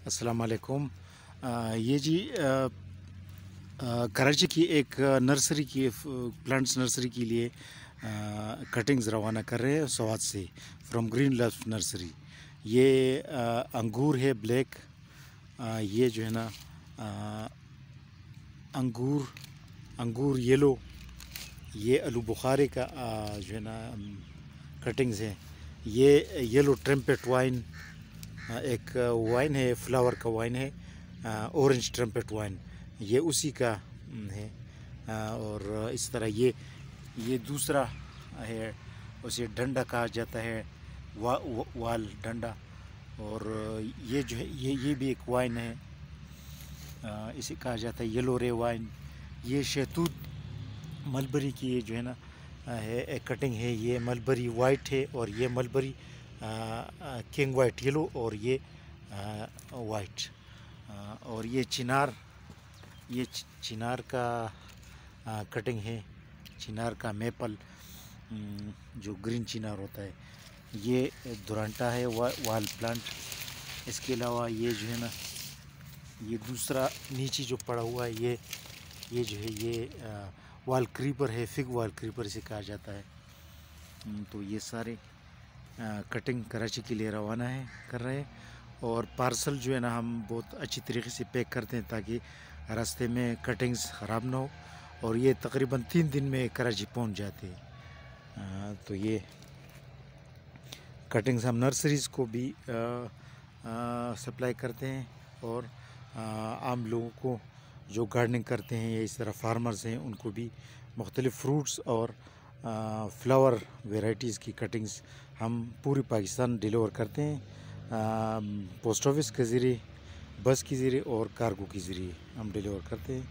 अस्सलाम वालेकुम। ये जी कराची की एक नर्सरी की प्लांट्स नर्सरी के लिए कटिंग्स रवाना कर रहे हैं सवात से, फ्रॉम ग्रीन लव नर्सरी। ये अंगूर है ब्लैक, ये जो है ना अंगूर अंगूर येलो, ये आलू बुखारे का जो है ना कटिंग्स हैं। ये येलो ट्रम्पेट वाइन, एक वाइन है, फ्लावर का वाइन है, ऑरेंज ट्रम्पेट वाइन, ये उसी का है। और इस तरह ये दूसरा है, उसे डंडा कहा जाता है, वाल डंडा। और ये जो है ये भी एक वाइन है, इसे कहा जाता है येलो रे वाइन। ये शहतूत मलबरी की ये जो है ना है एक कटिंग है, ये मलबरी वाइट है और ये मलबरी किंग वाइट येलो और ये वाइट। और ये चिनार, ये चिनार का कटिंग है, चिनार का मेपल, जो ग्रीन चिनार होता है। ये दुरांटा है, वाल प्लांट। इसके अलावा ये जो है ना ये दूसरा नीचे जो पड़ा हुआ है, ये जो है ये वाल क्रीपर है, फिग वाल क्रीपर इसे कहा जाता है। तो ये सारे कटिंग कराची के लिए रवाना है कर रहे हैं। और पार्सल जो है ना हम बहुत अच्छी तरीके से पैक करते हैं ताकि रास्ते में कटिंग्स ख़राब ना हो, और ये तकरीबन 3 दिन में कराची पहुंच जाते हैं। तो ये कटिंग्स हम नर्सरीज़ को भी सप्लाई करते हैं, और आम लोगों को जो गार्डनिंग करते हैं या इस तरह फार्मर्स हैं उनको भी मुख्तलिफ़ फ्रूट्स और फ्लावर वेराइटीज़ की कटिंग्स हम पूरी पाकिस्तान डिलीवर करते हैं, पोस्ट ऑफिस के ज़रिए, बस के ज़रिए और कार्गो के ज़रिए हम डिलीवर करते हैं।